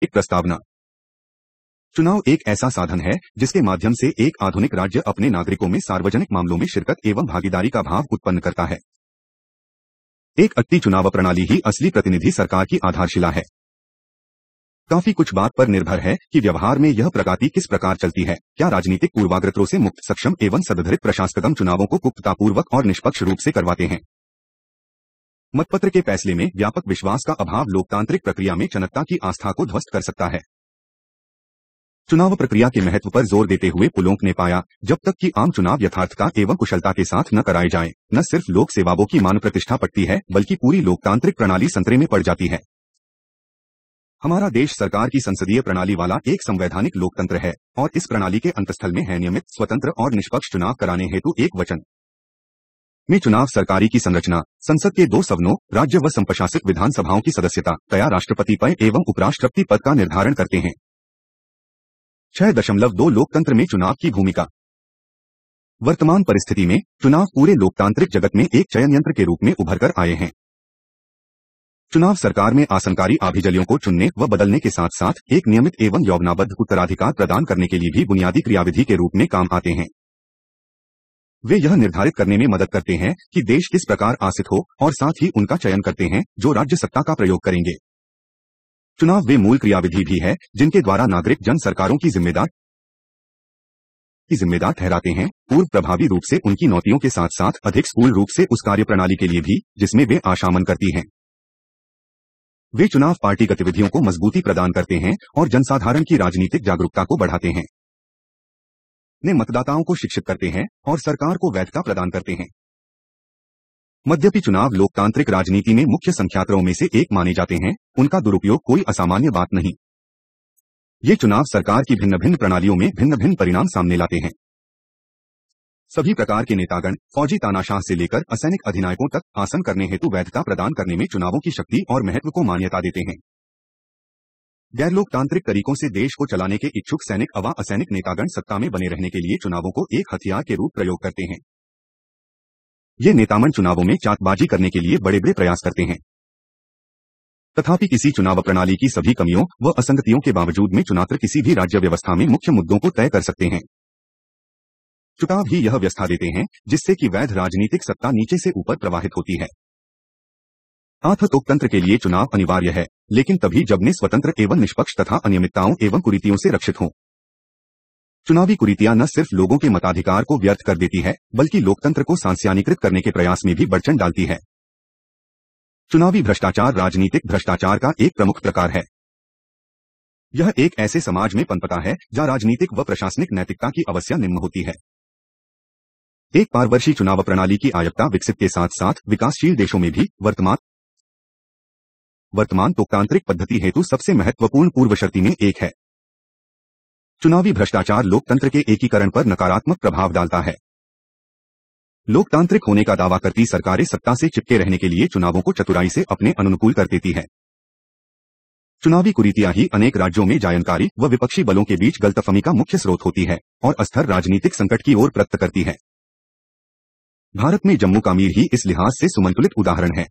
एक प्रस्तावना। चुनाव एक ऐसा साधन है जिसके माध्यम से एक आधुनिक राज्य अपने नागरिकों में सार्वजनिक मामलों में शिरकत एवं भागीदारी का भाव उत्पन्न करता है। एक अच्छी चुनाव प्रणाली ही असली प्रतिनिधि सरकार की आधारशिला है। काफी कुछ बात पर निर्भर है कि व्यवहार में यह प्रगति किस प्रकार चलती है। क्या राजनीतिक पूर्वाग्रहों से मुक्त, सक्षम एवं सदृढ़ प्रशासकदम चुनावों को गुप्ततापूर्वक और निष्पक्ष रूप से करवाते हैं। मतपत्र के फैसले में व्यापक विश्वास का अभाव लोकतांत्रिक प्रक्रिया में जनता की आस्था को ध्वस्त कर सकता है। चुनाव प्रक्रिया के महत्व पर जोर देते हुए पुलोंक ने पाया, जब तक कि आम चुनाव यथार्थता एवं कुशलता के साथ न कराए जाएं, न सिर्फ लोक सेवाओं की मान प्रतिष्ठा पड़ती है बल्कि पूरी लोकतांत्रिक प्रणाली संतरे में पड़ जाती है। हमारा देश सरकार की संसदीय प्रणाली वाला एक संवैधानिक लोकतंत्र है और इस प्रणाली के अंतस्थल में है नियमित, स्वतंत्र और निष्पक्ष चुनाव कराने हेतु एक वचन में चुनाव सरकारी की संरचना, संसद के 2 सदनों, राज्य व संप्रशासित विधानसभाओं की सदस्यता, तया राष्ट्रपति पद एवं उपराष्ट्रपति पद का निर्धारण करते हैं। 6.2 लोकतंत्र में चुनाव की भूमिका। वर्तमान परिस्थिति में चुनाव पूरे लोकतांत्रिक जगत में एक चयन यंत्र के रूप में उभर कर आए हैं। चुनाव सरकार में आसनकारी अभिजलियों को चुनने व बदलने के साथ साथ एक नियमित एवं यौवनाबद्ध उत्तराधिकार प्रदान करने के लिए भी बुनियादी क्रियाविधि के रूप में काम आते हैं। वे यह निर्धारित करने में मदद करते हैं कि देश किस प्रकार आसित हो और साथ ही उनका चयन करते हैं जो राज्य सत्ता का प्रयोग करेंगे। चुनाव वे मूल क्रियाविधि भी है जिनके द्वारा नागरिक जन सरकारों की जिम्मेदार ठहराते हैं, पूर्व प्रभावी रूप से उनकी नौकरियों के साथ साथ अधिक स्थूल रूप से उस कार्य प्रणाली के लिए भी जिसमें वे आशामन करती हैं। वे चुनाव पार्टी गतिविधियों को मजबूती प्रदान करते हैं और जनसाधारण की राजनीतिक जागरूकता को बढ़ाते हैं, ने मतदाताओं को शिक्षित करते हैं और सरकार को वैधता प्रदान करते हैं। मध्यपि चुनाव लोकतांत्रिक राजनीति में मुख्य संख्यात्रों में से एक माने जाते हैं, उनका दुरुपयोग कोई असामान्य बात नहीं। ये चुनाव सरकार की भिन्न भिन्न प्रणालियों में भिन्न भिन्न परिणाम सामने लाते हैं। सभी प्रकार के नेतागण, फौजी तानाशाह से लेकर असैनिक अधिनायकों तक आसन करने हेतु वैधता प्रदान करने में चुनावों की शक्ति और महत्व को मान्यता देते हैं। गैर लोकतांत्रिक तरीकों से देश को चलाने के इच्छुक सैनिक अवा असैनिक नेतागण सत्ता में बने रहने के लिए चुनावों को एक हथियार के रूप प्रयोग करते हैं। ये नेतामन चुनावों में चाकबाजी करने के लिए बड़े बड़े प्रयास करते हैं। तथापि किसी चुनाव प्रणाली की सभी कमियों व असंगतियों के बावजूद में चुनाव किसी भी राज्य व्यवस्था में मुख्य मुद्दों को तय कर सकते हैं। चुनाव ही यह व्यवस्था देते हैं जिससे कि वैध राजनीतिक सत्ता नीचे से ऊपर प्रवाहित होती है। लोकतंत्र के लिए चुनाव अनिवार्य है, लेकिन तभी जब ने स्वतंत्र एवं निष्पक्ष तथा अनियमितताओं एवं कुरीतियों से रक्षित हों। चुनावी कुरीतियां न सिर्फ लोगों के मताधिकार को व्यर्थ कर देती है बल्कि लोकतंत्र को सांस्यानीकृत करने के प्रयास में भी बढ़चन डालती है। चुनावी भ्रष्टाचार राजनीतिक भ्रष्टाचार का एक प्रमुख प्रकार है। यह एक ऐसे समाज में पनपता है जहां राजनीतिक व प्रशासनिक नैतिकता की अवस्था निम्न होती है। एक पारदर्शी चुनाव प्रणाली की आवश्यकता विकसित के साथ साथ विकासशील देशों में भी वर्तमान लोकतांत्रिक पद्धति हेतु सबसे महत्वपूर्ण पूर्वशर्ती में एक है। चुनावी भ्रष्टाचार लोकतंत्र के एकीकरण पर नकारात्मक प्रभाव डालता है। लोकतांत्रिक होने का दावा करती सरकारें सत्ता से चिपके रहने के लिए चुनावों को चतुराई से अपने अनुकूल कर देती है। चुनावी कुरीतियां ही अनेक राज्यों में जायनकारी व विपक्षी बलों के बीच गलतफहमी का मुख्य स्रोत होती है और अस्थिर राजनीतिक संकट की ओर प्रवृत्त करती है। भारत में जम्मू कश्मीर ही इस लिहाज से सुमंतुलित उदाहरण है।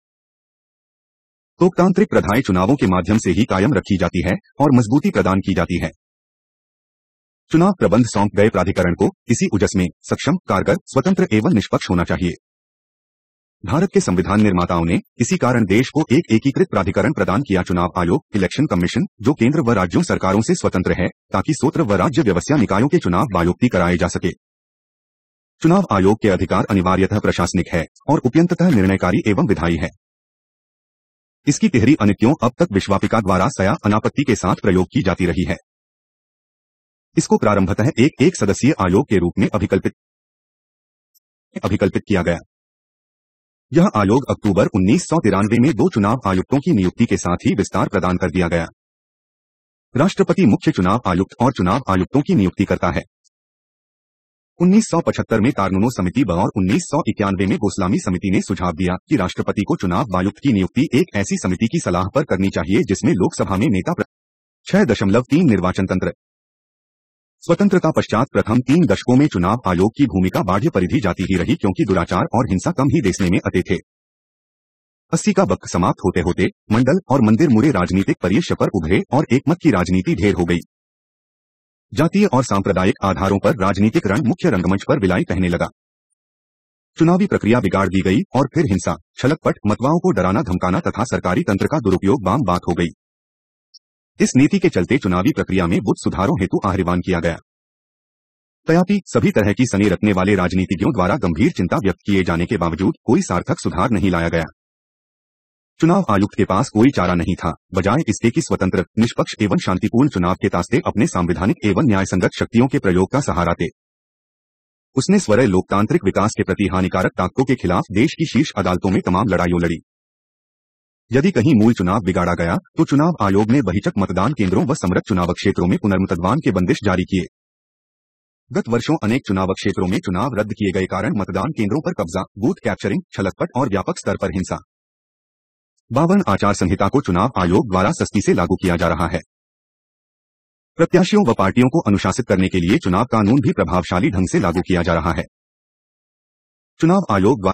लोकतांत्रिक प्रथाएं चुनावों के माध्यम से ही कायम रखी जाती है और मजबूती प्रदान की जाती है। चुनाव प्रबंध सौंप गए प्राधिकरण को इसी उजस में सक्षम, कारगर, स्वतंत्र एवं निष्पक्ष होना चाहिए। भारत के संविधान निर्माताओं ने इसी कारण देश को एक एकीकृत प्राधिकरण प्रदान किया, चुनाव आयोग, इलेक्शन कमीशन, जो केंद्र व राज्यों सरकारों से स्वतंत्र है ताकि स्वतंत्र व राज्य व्यवस्था निकायों के चुनाव बायोक्ति कराए जा सके। चुनाव आयोग के अधिकार अनिवार्यतः प्रशासनिक है और उपयंततः निर्णयकारी एवं विधायी है। इसकी तिहरी अनित्यों अब तक विश्वापिका द्वारा सया अनापत्ति के साथ प्रयोग की जाती रही है। इसको प्रारंभतः एक सदस्यीय आयोग के रूप में अभिकल्पित किया गया। यह आयोग अक्टूबर 1993 में 2 चुनाव आयुक्तों की नियुक्ति के साथ ही विस्तार प्रदान कर दिया गया। राष्ट्रपति मुख्य चुनाव आयुक्त और चुनाव आयुक्तों की नियुक्ति करता है। 1975 में कार्नुनो समिति और 1991 में गोस्वामी समिति ने सुझाव दिया कि राष्ट्रपति को चुनाव आयुक्त की नियुक्ति एक ऐसी समिति की सलाह पर करनी चाहिए जिसमें लोकसभा में नेता 6.3 निर्वाचन तंत्र। स्वतंत्रता पश्चात प्रथम 3 दशकों में चुनाव आयोग की भूमिका बाह्य परिधि जाती ही रही क्योंकि दुराचार और हिंसा कम ही देखने में आते थे। 80 का वक्त समाप्त होते होते मंडल और मंदिर मुड़े राजनीतिक परिदृश्य पर उभरे और एकमत की राजनीति ढेर हो गई। जातीय और सांप्रदायिक आधारों पर राजनीतिक रण मुख्य रंगमंच पर विलाई कहने लगा। चुनावी प्रक्रिया बिगाड़ दी गई और फिर हिंसा, छलकपट, मतवाओं को डराना धमकाना तथा सरकारी तंत्र का दुरुपयोग बाम बात हो गई। इस नीति के चलते चुनावी प्रक्रिया में बुद्ध सुधारों हेतु आह्वान किया गया। तथापि सभी तरह की सनी रखने वाले राजनीतिज्ञों द्वारा गंभीर चिंता व्यक्त किए जाने के बावजूद कोई सार्थक सुधार नहीं लाया गया। चुनाव आयुक्त के पास कोई चारा नहीं था, बजाय इसके कि स्वतंत्र, निष्पक्ष एवं शांतिपूर्ण चुनाव के वास्ते अपने संवैधानिक एवं न्यायसंगत शक्तियों के प्रयोग का सहारा थे। उसने स्वतः लोकतांत्रिक विकास के प्रति हानिकारक ताकतों के खिलाफ देश की शीर्ष अदालतों में तमाम लड़ाइयों लड़ी। यदि कहीं मूल चुनाव बिगाड़ा गया तो चुनाव आयोग ने बहिष्कृत मतदान केंद्रों व समृद्ध चुनाव क्षेत्रों में पुनर्मतदान के बंदिश जारी किए। गत वर्षों अनेक चुनाव क्षेत्रों में चुनाव रद्द किए गए कारण मतदान केंद्रों पर कब्जा, बूथ कैप्चरिंग, छलकपट और व्यापक स्तर पर हिंसा। 52 आचार संहिता को चुनाव आयोग द्वारा सख्ती से लागू किया जा रहा है। प्रत्याशियों व पार्टियों को अनुशासित करने के लिए चुनाव कानून भी प्रभावशाली ढंग से लागू किया जा रहा है। चुनाव आयोग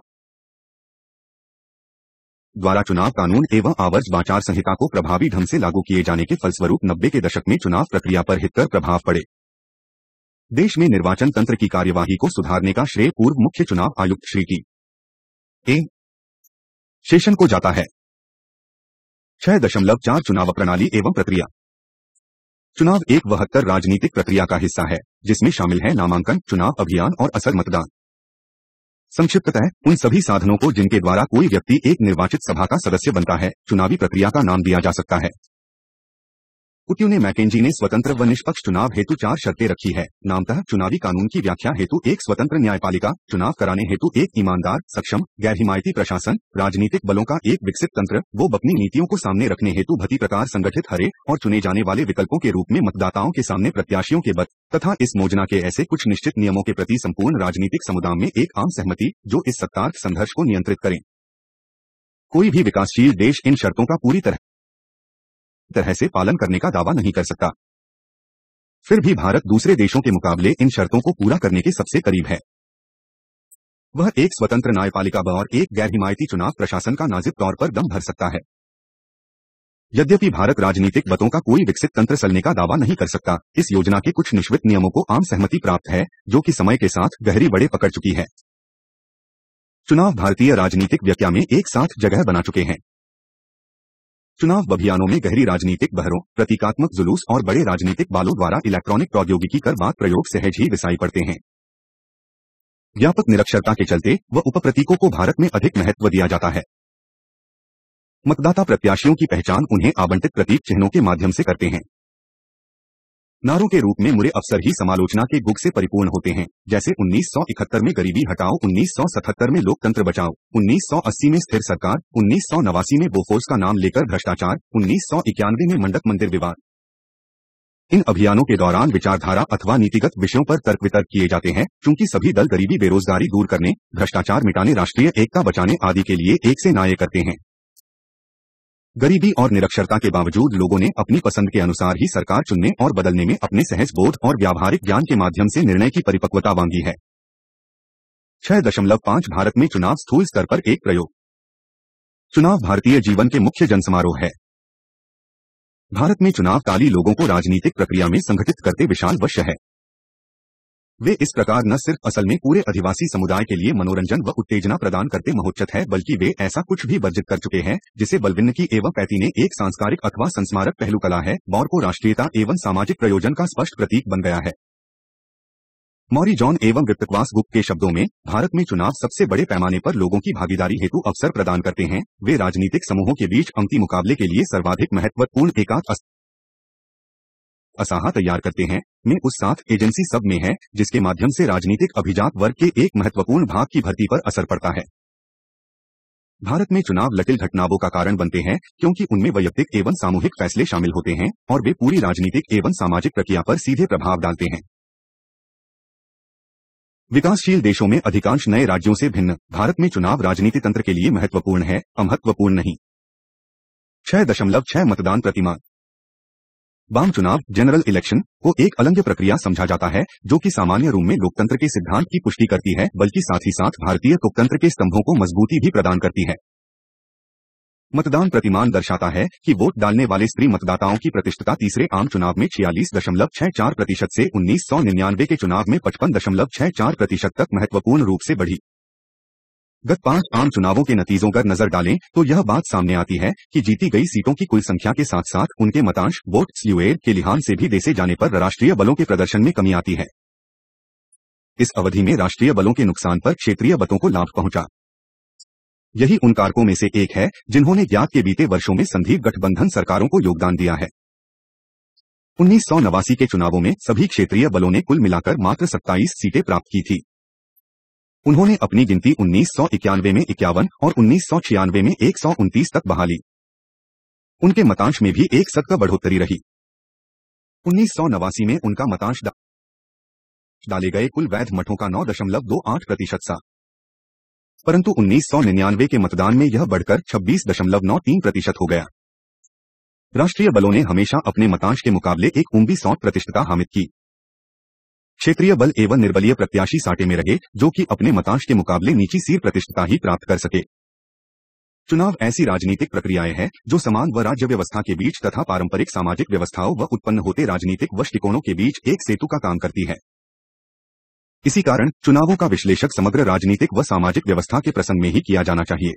द्वारा चुनाव कानून एवं आदर्श आचार संहिता को प्रभावी ढंग से लागू किए जाने के फलस्वरूप 90 के दशक में चुनाव प्रक्रिया पर हितकर प्रभाव पड़े। देश में निर्वाचन तंत्र की कार्यवाही को सुधारने का श्रेय पूर्व मुख्य चुनाव आयुक्त श्री टी शेषन को जाता है। 6.4 चुनाव प्रणाली एवं प्रक्रिया। चुनाव एक 72 राजनीतिक प्रक्रिया का हिस्सा है, जिसमें शामिल है नामांकन, चुनाव अभियान और असल मतदान। संक्षिप्ततः उन सभी साधनों को जिनके द्वारा कोई व्यक्ति एक निर्वाचित सभा का सदस्य बनता है, चुनावी प्रक्रिया का नाम दिया जा सकता है। कुट्यू ने मैकेंजी ने स्वतंत्र व निष्पक्ष चुनाव हेतु 4 शर्तें रखी है। नामतः चुनावी कानून की व्याख्या हेतु एक स्वतंत्र न्यायपालिका, चुनाव कराने हेतु एक ईमानदार, सक्षम, गैर हिमायती प्रशासन, राजनीतिक बलों का एक विकसित तंत्र, वो अपनी नीतियों को सामने रखने हेतु भली प्रकार संगठित हरे और चुने जाने वाले विकल्पों के रूप में मतदाताओं के सामने प्रत्याशियों के बद तथा इस योजना के ऐसे कुछ निश्चित नियमों के प्रति संपूर्ण राजनीतिक समुदाय में एक आम सहमति जो इस सत्तार्थ संघर्ष को नियंत्रित करें। कोई भी विकासशील देश इन शर्तों का पूरी तरह से पालन करने का दावा नहीं कर सकता। फिर भी भारत दूसरे देशों के मुकाबले इन शर्तों को पूरा करने के सबसे करीब है। वह एक स्वतंत्र न्यायपालिका और एक गैर हिमायती चुनाव प्रशासन का नाजुक तौर पर दम भर सकता है। यद्यपि भारत राजनीतिक मतों का कोई विकसित तंत्र चलने का दावा नहीं कर सकता, इस योजना के कुछ निश्चित नियमों को आम सहमति प्राप्त है, जो कि समय के साथ गहरी बड़े पकड़ चुकी है। चुनाव भारतीय राजनीतिक व्याख्या में एक साथ जगह बना चुके हैं। चुनाव अभियानों में गहरी राजनीतिक बहरों, प्रतीकात्मक जुलूस और बड़े राजनीतिक बालों द्वारा इलेक्ट्रॉनिक प्रौद्योगिकी कर बात प्रयोग सहज ही विसाई पड़ते हैं। व्यापक निरक्षरता के चलते व उपप्रतीकों को भारत में अधिक महत्व दिया जाता है। मतदाता प्रत्याशियों की पहचान उन्हें आवंटित प्रतीक चिन्हों के माध्यम से करते हैं। नारों के रूप में मुरे अफसर ही समालोचना के गुग से परिपूर्ण होते हैं, जैसे 1971 में गरीबी हटाओ, 1977 में लोकतंत्र बचाओ, 1980 में स्थिर सरकार, 1989 में बोफोर्स का नाम लेकर भ्रष्टाचार, 1991 में मंडप मंदिर विवाद। इन अभियानों के दौरान विचारधारा अथवा नीतिगत विषयों पर तर्क वितर्क किए जाते हैं, चूंकि सभी दल गरीबी बेरोजगारी दूर करने, भ्रष्टाचार मिटाने, राष्ट्रीय एकता बचाने आदि के लिए एक से न्याय करते हैं। गरीबी और निरक्षरता के बावजूद लोगों ने अपनी पसंद के अनुसार ही सरकार चुनने और बदलने में अपने सहज बोध और व्यावहारिक ज्ञान के माध्यम से निर्णय की परिपक्वता मांगी है। 6.5 भारत में चुनाव स्थूल स्तर पर एक प्रयोग। चुनाव भारतीय जीवन के मुख्य जनसमारोह है। भारत में चुनाव काली लोगों को राजनीतिक प्रक्रिया में संगठित करते विशाल वश्य है। वे इस प्रकार न सिर्फ असल में पूरे अधिवासी समुदाय के लिए मनोरंजन व उत्तेजना प्रदान करते महोच्चत है, बल्कि वे ऐसा कुछ भी वर्जित कर चुके हैं जिसे बलविन्न की एवं पैती ने एक सांस्कारिक अथवा संस्मारक पहलू कला है और को राष्ट्रीयता एवं सामाजिक प्रयोजन का स्पष्ट प्रतीक बन गया है। मौरी जॉन एवं विप्तवास गुप्त के शब्दों में, भारत में चुनाव सबसे बड़े पैमाने पर लोगों की भागीदारी हेतु अवसर प्रदान करते हैं। वे राजनीतिक समूहों के बीच अंकी मुकाबले के लिए सर्वाधिक महत्वपूर्ण एकांक असाहा तैयार करते हैं, में उस साथ एजेंसी सब में है जिसके माध्यम से राजनीतिक अभिजात वर्ग के एक महत्वपूर्ण भाग की भर्ती पर असर पड़ता है। भारत में चुनाव जटिल घटनाओं का कारण बनते हैं, क्योंकि उनमें वैयक्तिक एवं सामूहिक फैसले शामिल होते हैं और वे पूरी राजनीतिक एवं सामाजिक प्रक्रिया पर सीधे प्रभाव डालते हैं। विकासशील देशों में अधिकांश नए राज्यों से भिन्न भारत में चुनाव राजनीति तंत्र के लिए महत्वपूर्ण है, अमहत्वपूर्ण नहीं। 6.6 मतदान प्रतिमान। वाम चुनाव जनरल इलेक्शन को एक अलग प्रक्रिया समझा जाता है, जो कि सामान्य रूप में लोकतंत्र के सिद्धांत की पुष्टि करती है, बल्कि साथ ही साथ भारतीय लोकतंत्र के स्तंभों को मजबूती भी प्रदान करती है। मतदान प्रतिमान दर्शाता है कि वोट डालने वाले स्त्री मतदाताओं की प्रतिशतता तीसरे आम चुनाव में 46.64% से 1999 के चुनाव में 55.64% तक महत्वपूर्ण रूप से बढ़ी। गत 5 आम चुनावों के नतीजों पर नजर डालें तो यह बात सामने आती है कि जीती गई सीटों की कुल संख्या के साथ साथ उनके मतांश वोट स्ल्यूएड के लिहाज से भी देखे जाने पर राष्ट्रीय बलों के प्रदर्शन में कमी आती है। इस अवधि में राष्ट्रीय बलों के नुकसान पर क्षेत्रीय बलों को लाभ पहुंचा। यही उन कारकों में से एक है जिन्होंने ज्ञात के बीते वर्षों में संघीय गठबंधन सरकारों को योगदान दिया है। 1989 के चुनावों में सभी क्षेत्रीय बलों ने कुल मिलाकर मात्र 27 सीटें प्राप्त की थी। उन्होंने अपनी गिनती 1991 में 51 और 1996 में 129 तक बढ़ा ली। उनके मतांश में भी 1 का बढ़ोतरी रही। 1989 में उनका मतांश डाले गए कुल वैध मतों का 9.28% था, परंतु 1999 के मतदान में यह बढ़कर 26.93% हो गया। राष्ट्रीय बलों ने हमेशा अपने मतांश के मुकाबले एक ऊंची 100% हामिद की। क्षेत्रीय बल एवं निर्बलीय प्रत्याशी साटे में रहे जो कि अपने मतांश के मुकाबले नीची सीर प्रतिशतता ही प्राप्त कर सके। चुनाव ऐसी राजनीतिक प्रक्रियाएं हैं जो समान व राज्य व्यवस्था के बीच तथा पारंपरिक सामाजिक व्यवस्थाओं व उत्पन्न होते राजनीतिक दृष्टिकोणों के बीच एक सेतु का काम करती है। इसी कारण चुनावों का विश्लेषक समग्र राजनीतिक व सामाजिक व्यवस्था के प्रसंग में ही किया जाना चाहिए।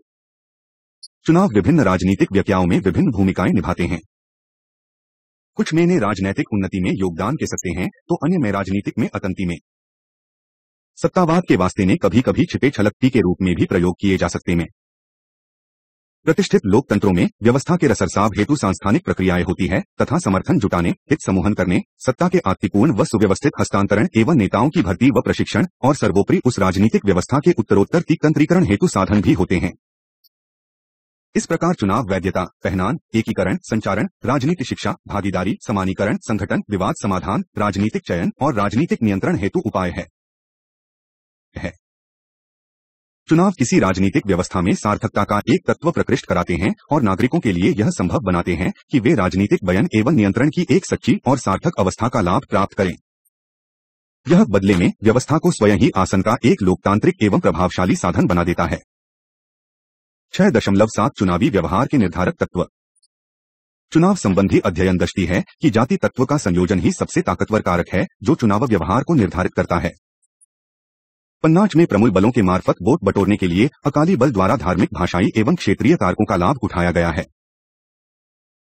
चुनाव विभिन्न राजनीतिक व्यक्तियों में विभिन्न भूमिकाएं निभाते हैं। कुछ में ने राजनैतिक उन्नति में योगदान दे सकते हैं तो अन्य में राजनीतिक में अतंती में सत्तावाद के वास्ते ने कभी कभी छिपे छलकती के रूप में भी प्रयोग किए जा सकते हैं। प्रतिष्ठित लोकतंत्रों में व्यवस्था के रसरसाव हेतु सांस्थानिक प्रक्रियाएं होती है तथा समर्थन जुटाने, हित समूहन करने, सत्ता के आत्तिपूर्ण व सुव्यवस्थित हस्तांतरण एवं नेताओं की भर्ती व प्रशिक्षण और सर्वोपरि उस राजनीतिक व्यवस्था के उत्तरोत्तर तंत्रीकरण हेतु साधन भी होते हैं। इस प्रकार चुनाव वैधता, पहचान, एकीकरण, संचारण, राजनीति शिक्षा, भागीदारी, समानीकरण, संगठन, विवाद समाधान, राजनीतिक चयन और राजनीतिक नियंत्रण हेतु उपाय है। चुनाव किसी राजनीतिक व्यवस्था में सार्थकता का एक तत्व प्रकृष्ट कराते हैं और नागरिकों के लिए यह संभव बनाते हैं कि वे राजनीतिक बयान एवं नियंत्रण की एक सच्ची और सार्थक अवस्था का लाभ प्राप्त करें। यह बदले में व्यवस्था को स्वयं ही आसन का एक लोकतांत्रिक एवं प्रभावशाली साधन बना देता है। 6.7 चुनावी व्यवहार के निर्धारक तत्व। चुनाव संबंधी अध्ययन दर्शाती है कि जाति तत्व का संयोजन ही सबसे ताकतवर कारक है जो चुनाव व्यवहार को निर्धारित करता है। 50 में प्रमुख बलों के मार्फत वोट बटोरने के लिए अकाली बल द्वारा धार्मिक, भाषाई एवं क्षेत्रीय कारकों का लाभ उठाया गया है।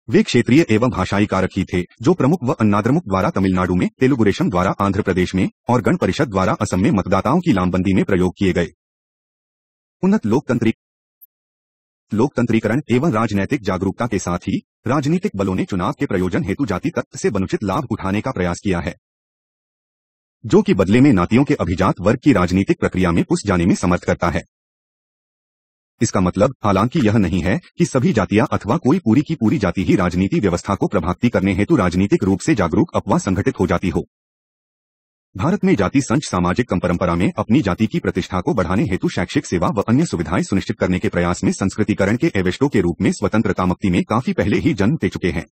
वे क्षेत्रीय एवं भाषाई कारक ही थे जो प्रमुख व अन्नाद्रमुक द्वारा तमिलनाडु में, तेलुगुदेशम द्वारा आंध्र प्रदेश में और गण परिषद द्वारा असम में मतदाताओं की लामबंदी में प्रयोग किए गए। उन्नत लोकतंत्रीकरण एवं राजनैतिक जागरूकता के साथ ही राजनीतिक बलों ने चुनाव के प्रयोजन हेतु जाति तत्व से वंचित लाभ उठाने का प्रयास किया है, जो कि बदले में नातियों के अभिजात वर्ग की राजनीतिक प्रक्रिया में घुस जाने में समर्थ करता है। इसका मतलब हालांकि यह नहीं है कि सभी जातियां अथवा कोई पूरी की पूरी जाति ही राजनीति व्यवस्था को प्रभावित करने हेतु राजनीतिक रूप से जागरूक अथवा संगठित हो जाती हो। भारत में जाति संच सामाजिक परंपरा में अपनी जाति की प्रतिष्ठा को बढ़ाने हेतु शैक्षिक सेवा व अन्य सुविधाएं सुनिश्चित करने के प्रयास में संस्कृतिकरण के एवेस्टो के रूप में स्वतंत्रता मुक्ति में काफी पहले ही जन्म ले चुके हैं,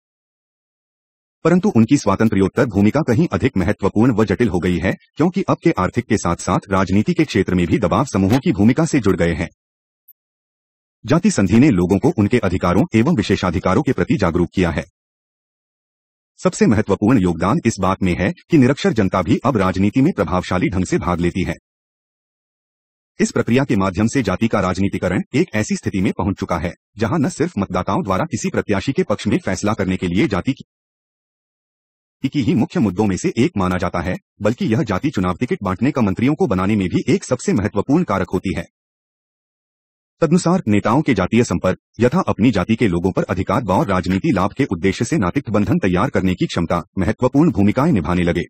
परंतु उनकी स्वातंत्र्योत्तर भूमिका कहीं अधिक महत्वपूर्ण व जटिल हो गई है क्योंकि अब के आर्थिक के साथ साथ राजनीति के क्षेत्र में भी दबाव समूहों की भूमिका से जुड़ गए हैं। जाति संधि ने लोगों को उनके अधिकारों एवं विशेषाधिकारों के प्रति जागरूक किया है। सबसे महत्वपूर्ण योगदान इस बात में है कि निरक्षर जनता भी अब राजनीति में प्रभावशाली ढंग से भाग लेती है। इस प्रक्रिया के माध्यम से जाति का राजनीतिकरण एक ऐसी स्थिति में पहुंच चुका है जहां न सिर्फ मतदाताओं द्वारा किसी प्रत्याशी के पक्ष में फैसला करने के लिए जाति की ही मुख्य मुद्दों में से एक माना जाता है, बल्कि यह जाति चुनाव टिकट बांटने का मंत्रियों को बनाने में भी एक सबसे महत्वपूर्ण कारक होती है। तदनुसार नेताओं के जातीय संपर्क यथा अपनी जाति के लोगों पर अधिकार व राजनीति लाभ के उद्देश्य से नातित्व बंधन तैयार करने की क्षमता महत्वपूर्ण भूमिकाएं निभाने लगे।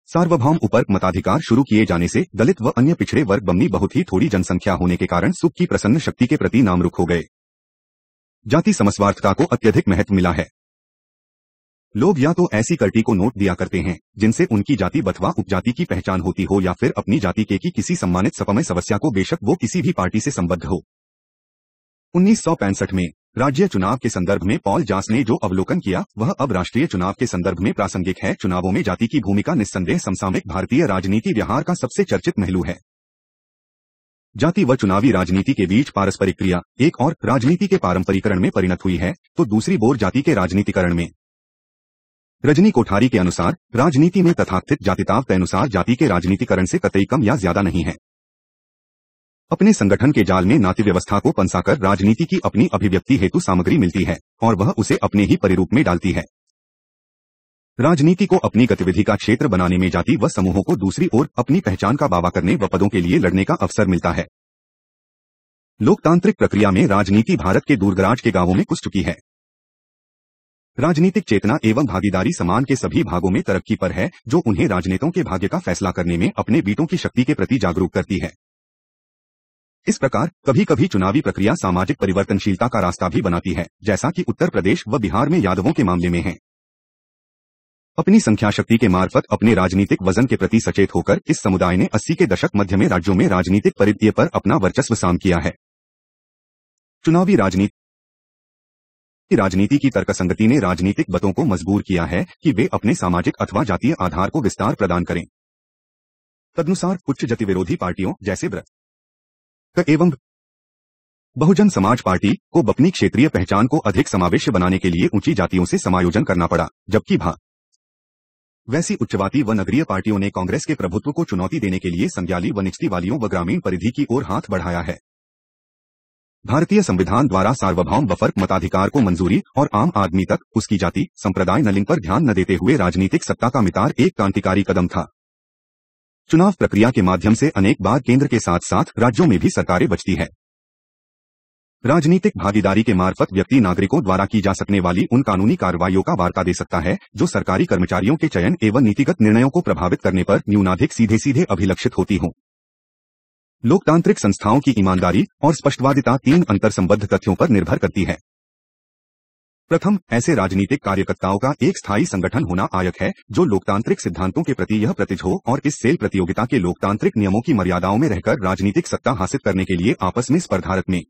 सार्वभौम उपर मताधिकार शुरू किए जाने से दलित व अन्य पिछड़े वर्ग बमनी बहुत ही थोड़ी जनसंख्या होने के कारण सुख की प्रसन्न शक्ति के प्रति नामरुख हो गए। जाति समस्वार्थता को अत्यधिक महत्व मिला है। लोग या तो ऐसी कर्टी को नोट दिया करते हैं जिनसे उनकी जाति अथवा उपजाति की पहचान होती हो या फिर अपनी जाति के की किसी सम्मानित सपमय सदस्य को, बेशक वो किसी भी पार्टी से संबद्ध हो। 1965 में राज्य चुनाव के संदर्भ में पॉल जास ने जो अवलोकन किया वह अब राष्ट्रीय चुनाव के संदर्भ में प्रासंगिक है। चुनावों में जाति की भूमिका निस्संदेह समसामयिक भारतीय राजनीति व्यवहार का सबसे चर्चित पहलू है। जाति व चुनावी राजनीति के बीच पारस्परिक क्रिया एक और राजनीति के पारंपरिकरण में परिणत हुई है, तो दूसरी बोर जाति के राजनीतिकरण में। रजनी कोठारी के अनुसार राजनीति में तथाकथित जातिताव के अनुसार जाति के राजनीतिकरण से कतई कम या ज्यादा नहीं है। अपने संगठन के जाल में नाती व्यवस्था को पंसाकर राजनीति की अपनी अभिव्यक्ति हेतु सामग्री मिलती है और वह उसे अपने ही परिरूप में डालती है। राजनीति को अपनी गतिविधि का क्षेत्र बनाने में जाति व समूहों को दूसरी ओर अपनी पहचान का दावा करने व पदों के लिए लड़ने का अवसर मिलता है। लोकतांत्रिक प्रक्रिया में राजनीति भारत के दूरदराज के गांवों में घुस चुकी है। राजनीतिक चेतना एवं भागीदारी समान के सभी भागों में तरक्की पर है, जो उन्हें राजनेताओं के भाग्य का फैसला करने में अपने बीटों की शक्ति के प्रति जागरूक करती है। इस प्रकार कभी कभी चुनावी प्रक्रिया सामाजिक परिवर्तनशीलता का रास्ता भी बनाती है, जैसा कि उत्तर प्रदेश व बिहार में यादवों के मामले में है। अपनी संख्या शक्ति के मार्फत अपने राजनीतिक वजन के प्रति सचेत होकर इस समुदाय ने 80 के दशक मध्य में राज्यों में राजनीतिक परिधि पर अपना वर्चस्व साम किया है। चुनावी राजनीति की तर्कसंगति ने राजनीतिक मतों को मजबूर किया है कि वे अपने सामाजिक अथवा जातीय आधार को विस्तार प्रदान करें। तदनुसार उच्च जाति विरोधी पार्टियों जैसे ब्रक एवं बहुजन समाज पार्टी को अपनी क्षेत्रीय पहचान को अधिक समावेश बनाने के लिए ऊंची जातियों से समायोजन करना पड़ा, जबकि वैसी उच्चवादी व नगरीय पार्टियों ने कांग्रेस के प्रभुत्व को चुनौती देने के लिए संज्ञाली व निचली वालियों व ग्रामीण परिधि की ओर हाथ बढ़ाया है। भारतीय संविधान द्वारा सार्वभौम व फर्क मताधिकार को मंजूरी और आम आदमी तक उसकी जाति संप्रदाय नलिंग पर ध्यान न देते हुए राजनीतिक सत्ता का मितार एक क्रांतिकारी कदम था। चुनाव प्रक्रिया के माध्यम से अनेक बार केंद्र के साथ साथ राज्यों में भी सरकारें बचती है। राजनीतिक भागीदारी के मार्फत व्यक्ति नागरिकों द्वारा की जा सकने वाली उन कानूनी कार्रवाइयों का वार्ता दे सकता है जो सरकारी कर्मचारियों के चयन एवं नीतिगत निर्णयों को प्रभावित करने पर न्यूनाधिक सीधे सीधे अभिलक्षित होती हों। लोकतांत्रिक संस्थाओं की ईमानदारी और स्पष्टवादिता 3 अंतरसंबद्ध तथ्यों पर निर्भर करती है। प्रथम, ऐसे राजनीतिक कार्यकर्ताओं का एक स्थायी संगठन होना आवश्यक है जो लोकतांत्रिक सिद्धांतों के प्रति यह प्रतिज हो और इस सेल प्रतियोगिता के लोकतांत्रिक नियमों की मर्यादाओं में रहकर राजनीतिक सत्ता हासिल करने के लिए आपस में स्पर्धारत में।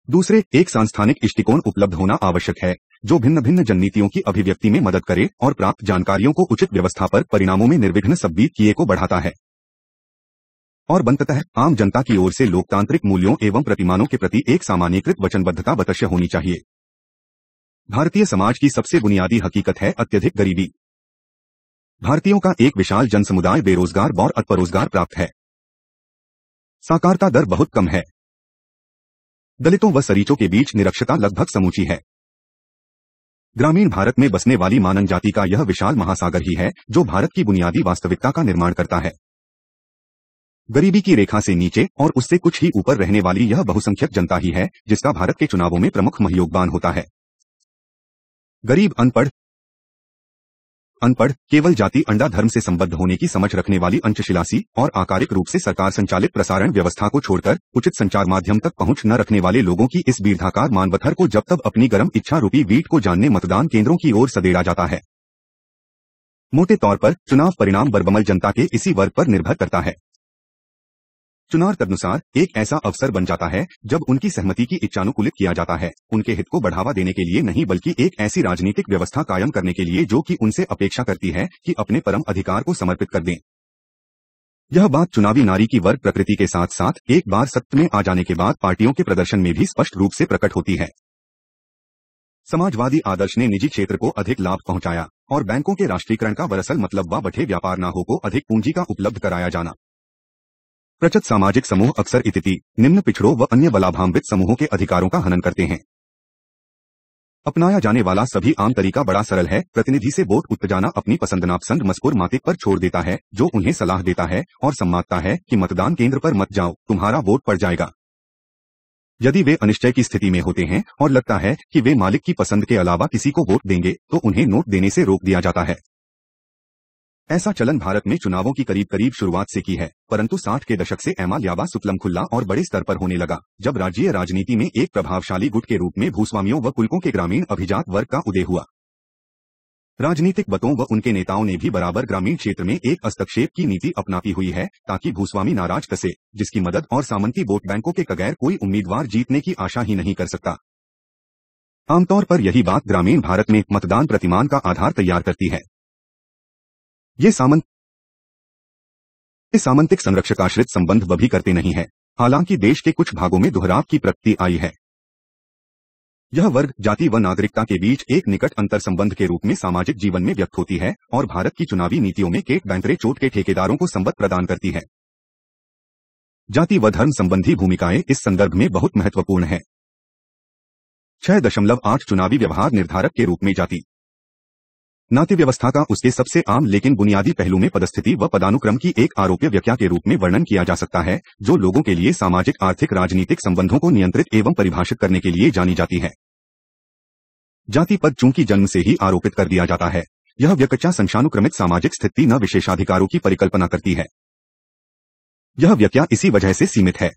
दूसरे, एक सांस्थानिक दृष्टिकोण उपलब्ध होना आवश्यक है जो भिन्न भिन्न जननीतियों की अभिव्यक्ति में मदद करे और प्राप्त जानकारियों को उचित व्यवस्था पर परिणामों में निर्विघ्न सबीत किए को बढ़ाता है। और अंततः आम जनता की ओर से लोकतांत्रिक मूल्यों एवं प्रतिमानों के प्रति एक सामान्यीकृत वचनबद्धता अवश्य होनी चाहिए। भारतीय समाज की सबसे बुनियादी हकीकत है अत्यधिक गरीबी। भारतीयों का एक विशाल जनसमुदाय बेरोजगार और अल्परोजगार प्राप्त है। साक्षरता दर बहुत कम है। दलितों व सरीचों के बीच निरक्षरता लगभग समूची है। ग्रामीण भारत में बसने वाली मानव जाति का यह विशाल महासागर ही है जो भारत की बुनियादी वास्तविकता का निर्माण करता है। गरीबी की रेखा से नीचे और उससे कुछ ही ऊपर रहने वाली यह बहुसंख्यक जनता ही है जिसका भारत के चुनावों में प्रमुख योगदान होता है। गरीब अनपढ़ केवल जाति अंडा धर्म से संबद्ध होने की समझ रखने वाली अंशशिलासी और आकारिक रूप से सरकार संचालित प्रसारण व्यवस्था को छोड़कर उचित संचार माध्यम तक पहुंच न रखने वाले लोगों की इस बीर्धाकार मानवथर को जब तब अपनी गर्म इच्छा रूपी वीट को जानने मतदान केंद्रों की ओर सदेड़ा जाता है। मोटे तौर पर चुनाव परिणाम बरबमल जनता के इसी वर्ग पर निर्भर करता है। चुनाव तदनुसार एक ऐसा अवसर बन जाता है जब उनकी सहमति की इच्छानुकूलित किया जाता है, उनके हित को बढ़ावा देने के लिए नहीं बल्कि एक ऐसी राजनीतिक व्यवस्था कायम करने के लिए जो कि उनसे अपेक्षा करती है कि अपने परम अधिकार को समर्पित कर दें। यह बात चुनावी नारी की वर्ग प्रकृति के साथ साथ एक बार सत्ता में आ जाने के बाद पार्टियों के प्रदर्शन में भी स्पष्ट रूप से प्रकट होती है। समाजवादी आदर्श ने निजी क्षेत्र को अधिक लाभ पहुंचाया और बैंकों के राष्ट्रीयकरण का दरअसल मतलब बठे व्यापार न हो को अधिक पूंजी का उपलब्ध कराया जाना। प्रचलित सामाजिक समूह अक्सर इतिथि निम्न पिछड़ों व अन्य बलाभान्वित समूहों के अधिकारों का हनन करते हैं। अपनाया जाने वाला सभी आम तरीका बड़ा सरल है। प्रतिनिधि से वोट उत्जाना अपनी पसंद नापसंद मजकूर मातिक पर छोड़ देता है जो उन्हें सलाह देता है और सम्मानता है कि मतदान केंद्र पर मत जाओ, तुम्हारा वोट पड़ जाएगा। यदि वे अनिश्चय की स्थिति में होते हैं और लगता है कि वे मालिक की पसंद के अलावा किसी को वोट देंगे तो उन्हें नोट देने से रोक दिया जाता है। ऐसा चलन भारत में चुनावों की करीब करीब शुरुआत से की है, परंतु 60 के दशक से याबा सुतलम खुल्ला और बड़े स्तर पर होने लगा जब राज्यीय राजनीति में एक प्रभावशाली गुट के रूप में भूस्वामियों व कुलकों के ग्रामीण अभिजात वर्ग का उदय हुआ। राजनीतिक बतों व उनके नेताओं ने भी बराबर ग्रामीण क्षेत्र में एक हस्तक्षेप की नीति अपनाती हुई है ताकि भूस्वामी नाराज कसे, जिसकी मदद और सामंती वोट बैंकों के बगैर कोई उम्मीदवार जीतने की आशा ही नहीं कर सकता। आमतौर पर यही बात ग्रामीण भारत में मतदान प्रतिमान का आधार तैयार करती है। ये सामंत सामंतिक संरक्षक आश्रित संबंध भी करते नहीं है। हालांकि देश के कुछ भागों में दोहराव की प्रवृत्ति आई है। यह वर्ग, जाति व नागरिकता के बीच एक निकट अंतर संबंध के रूप में सामाजिक जीवन में व्यक्त होती है और भारत की चुनावी नीतियों में केट बैंतरे चोट के ठेकेदारों को संबंध प्रदान करती है। जाति व धर्म संबंधी भूमिकाएं इस संदर्भ में बहुत महत्वपूर्ण है। 6.8 चुनावी व्यवहार निर्धारक के रूप में जाति नाते व्यवस्था का उसके सबसे आम लेकिन बुनियादी पहलू में पदस्थिति व पदानुक्रम की एक आरोप्य व्याख्या के रूप में वर्णन किया जा सकता है, जो लोगों के लिए सामाजिक, आर्थिक, राजनीतिक संबंधों को नियंत्रित एवं परिभाषित करने के लिए जानी जाती है। जाति पद चूंकि जन्म से ही आरोपित कर दिया जाता है, यह व्याख्या संख्यानुक्रमित सामाजिक स्थिति न विशेषाधिकारों की परिकल्पना करती है। यह व्याख्या इसी वजह से सीमित है।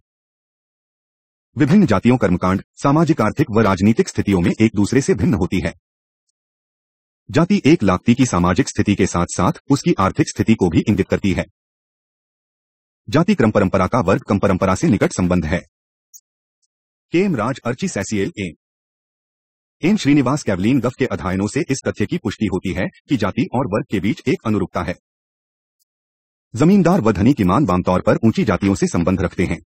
विभिन्न जातियों कर्मकांड, सामाजिक, आर्थिक व राजनीतिक स्थितियों में एक दूसरे से भिन्न होती है। जाति एक व्यक्ति की सामाजिक स्थिति के साथ साथ उसकी आर्थिक स्थिति को भी इंगित करती है। जाति क्रम परंपरा का वर्ग क्रम परंपरा से निकट संबंध है। केम राज, अर्ची सैसिएल, एन श्रीनिवास कैवलिन गफ के अध्ययनों से इस तथ्य की पुष्टि होती है कि जाति और वर्ग के बीच एक अनुरूपता है। जमींदार व धनी किमान आमतौर पर ऊंची जातियों से संबंध रखते हैं,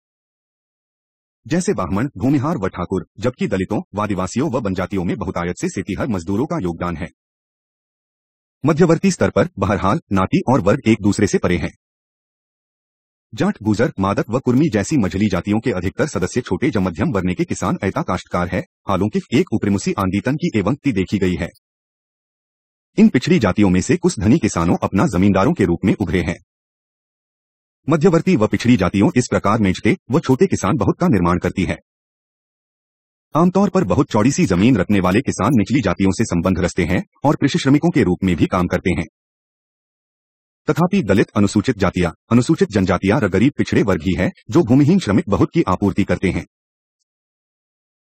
जैसे ब्राह्मण, भूमिहार व ठाकुर, जबकि दलितों, आदिवासियों व बनजातियों में बहुतायत से सेतीहर मजदूरों का योगदान है। मध्यवर्ती स्तर पर बहरहाल नाती और वर्ग एक दूसरे से परे हैं। जाट, गुजर, मादक व कुर्मी जैसी मझली जातियों के अधिकतर सदस्य छोटे ज मध्यम वर्ग के किसान ऐता काश्तकार है, हालांकि एक उपरिमुसी आंदीतन की एवं ती देखी गई है। इन पिछड़ी जातियों में से कुछ धनी किसानों अपना जमींदारों के रूप में उभरे हैं। मध्यवर्ती व पिछड़ी जातियों इस प्रकार मेजते व छोटे किसान बहुत का निर्माण करती है। आमतौर पर बहुत चौड़ी सी जमीन रखने वाले किसान निचली जातियों से संबंध रखते हैं और कृषि श्रमिकों के रूप में भी काम करते हैं। तथापि दलित, अनुसूचित जातियां, अनुसूचित जनजातियां र गरीब पिछड़े वर्ग ही है जो भूमिहीन श्रमिक बहुत की आपूर्ति करते हैं।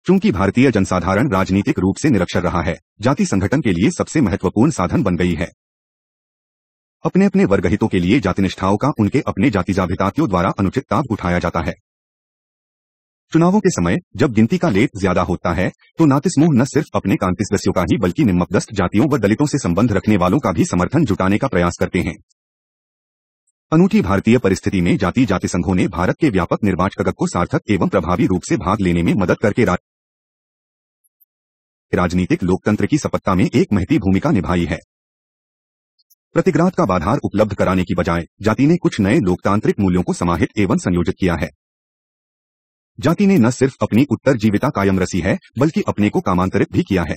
चूंकि भारतीय जनसाधारण राजनीतिक रूप से निरक्षर रहा है, जाति संगठन के लिए सबसे महत्वपूर्ण साधन बन गई है। अपने अपने वर्गहितों के लिए जातिनिष्ठाओं का उनके अपने जातिजाभितातियों द्वारा अनुचित लाभ उठाया जाता है। चुनावों के समय जब गिनती का लेट ज्यादा होता है तो नाते समूह न सिर्फ अपने कांति सदस्यों का ही बल्कि निम्नपदस्थ जातियों व दलितों से संबंध रखने वालों का भी समर्थन जुटाने का प्रयास करते हैं। अनूठी भारतीय परिस्थिति में जाति जाति संघों ने भारत के व्यापक निर्वाचन को सार्थक एवं प्रभावी रूप से भाग लेने में मदद करके राजनीतिक लोकतंत्र की सपत्ता में एक महती भूमिका निभाई है। प्रतिघात का आधार उपलब्ध कराने की बजाय जाति ने कुछ नए लोकतांत्रिक मूल्यों को समाहित एवं संयोजित किया है। जाति ने न सिर्फ अपनी उत्तरजीविता कायम रखी है बल्कि अपने को कामांतरित भी किया है,